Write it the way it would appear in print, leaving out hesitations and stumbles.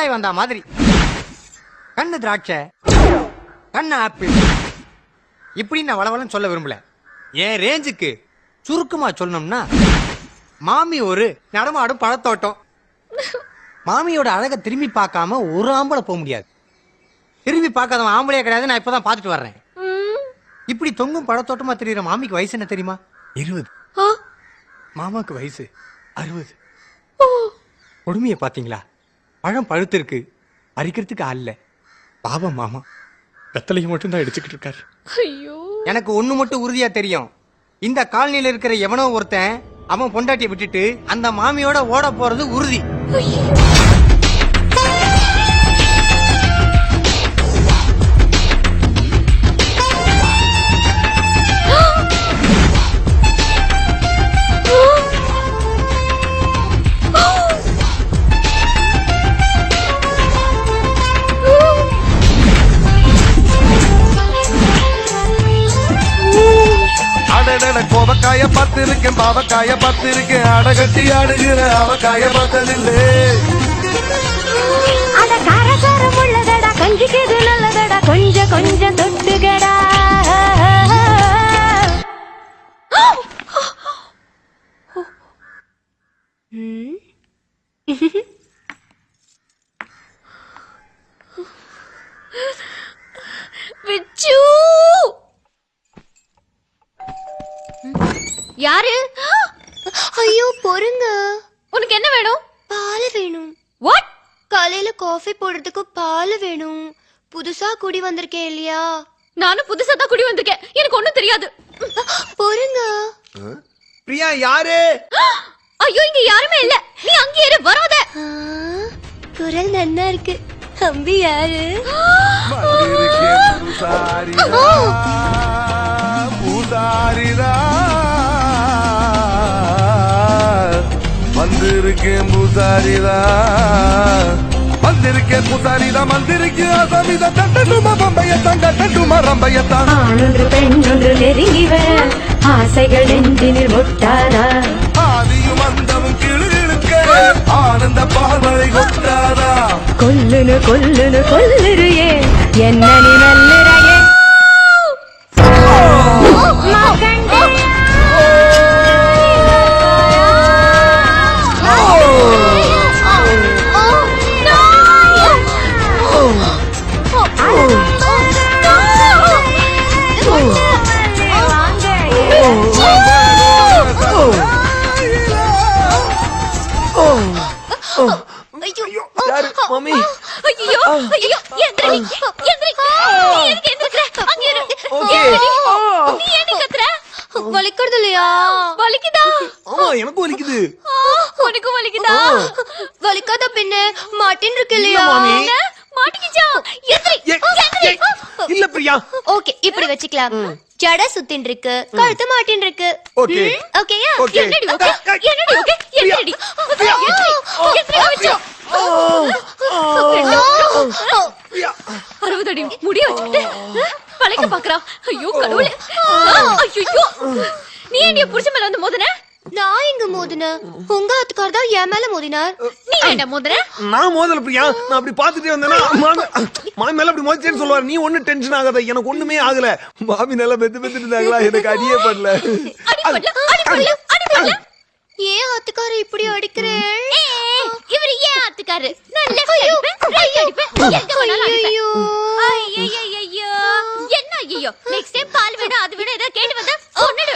மிட்டாய் வந்தா மாதிரி. கண்ணு திராட்சை, கண்ணு ஆப்பிள், இப்படி நான் வளவலன்னு சொல்ல விரும்பல. என் ரேஞ்சுக்கு சுருக்கமா சொல்லணும்னா மாமி ஒரு நடமாடும் பழத்தோட்டம். மாமியோட அழகை திரும்பி பார்க்காம ஒரு ஆம்பளை போக முடியாது. திரும்பி பார்க்காதவன் ஆம்பளையே கிடையாது. நான் இப்பதான் பார்த்துட்டு வர்றேன். இப்படி தொங்கும் பழத்தோட்டமா தெரியுற மாமிக்கு வயசு என்ன தெரியுமா? 20. மாமாக்கு வயசு 60. கொடுமையை பாத்தீங்களா? பழம் பழுத்து இருக்கு, பறிக்கிறதுக்கு ஆள் இல்ல. பாவம் மாமா வெத்தலையை மட்டும் தான் அடிச்சுக்கிட்டு இருக்காரு. எனக்கு ஒண்ணு மட்டும் உறுதியா தெரியும். இந்த காலனியில இருக்கிற எவனோ ஒருத்தன் அவன் பொண்டாட்டியை விட்டுட்டு அந்த மாமியோட ஓட போறது உறுதி. கோவக்காய பார்த்திருக்கேன், பாவக்காய பார்த்திருக்கேன், அடகட்டி ஆடுகிற அவக்காய பார்த்ததில்லை. அட காரசாரம் உள்ளதடா, கஞ்சிக்கு நல்லதடா, கொஞ்சம் கொஞ்சம் தொட்டுகடா. விச்சு யாரு? ஐயோ பொறுங்க. உனக்கு என்ன வேணும்? பால் வேணும். வாட்? காலையில காஃபி போடுறதுக்கு பால் வேணும். புதுசா குடி வந்திருக்கேன் இல்லையா? நானும் புதுசா தான் குடி வந்திருக்கேன். எனக்கு ஒண்ணும் தெரியாது. பொறுங்க. பிரியா யாரு? ஐயோ இங்க யாருமே இல்ல. நீ அங்கே இரு, வராத. குரல் நன்னா இருக்கு. தம்பி யாரு? வந்திருக்கேன் பூசாரிதா, வந்திருக்கேன் பூசாரிதா, வந்திருக்கு அசமிதா, தட்டட்டுமா பம்பையத்தான், கட்டட்டுமா ரம்பையத்தான். ஆணொன்று பெண்ணொன்று நெருங்கி வர ஆசைகள் நெஞ்சினில் ஒட்டாரா? ஆதியும் அந்தமும் கிளுகிழுக்க ஆனந்த பார்வதை கொட்டாரா? கொல்லுனு கொல்லுனு கொல்லுறியே என்ன நீ நல்லுறையே. வலிக்கிறது இல்லையா? வலிக்குதா? எனக்கு வலிக்குது. உனக்கு வலிக்குதா? வலிக்காத பின்ன மாட்டின் இருக்கு இல்லையா? மாட்டிக்கிச்சா? இல்ல பிரியா. ஓகே இப்படி வச்சுக்கலாம். ஜட சுத்தின் இருக்கு, கழுத்து மாட்டின் இருக்கு. ஓகே ஓகேயா? ஓகே. என்னடி ஓகே? என்னடி ஓகே? என்னடி? அறுபது அடி முடிய வச்சுட்டு பழைக்க பாக்குறா. ஐயோ கடவுளே. ஐயோ நீ ஏன் புடிச்ச மேல வந்து மோதுன? நான் எங்க மோதுன? உங்க ஆத்துக்கார் தான் என் மேல மோதினார். நீ என்ன மோதுன? நான் மோதல பிரியா. நான் அப்படி பாத்துட்டே வந்தேனா மாமி மேல அப்படி மோதிச்சேன்னு சொல்லுவாரு. நீ ஒண்ணு டென்ஷன் ஆகாத, எனக்கு ஒண்ணுமே ஆகல. மாமி நல்லா பெத்து இருந்தாங்களா, எனக்கு அடியே பண்ணல. ஏன் ஆத்துக்கார இப்படி அடிக்கிறேன்? இவர் ஏன் ஆத்துக்காரு? நான் லெஃப்ட் அடிப்பேன், ரைட் அடிப்பேன், எங்க வேணாலும் அடிப்பேன். ஐயோ என்ன ஐயோ? நெக்ஸ்ட் டைம் பால் வேணும் அது வேணும் ஏதாவது கேட்டு வந்தா ஒண்ணுடு.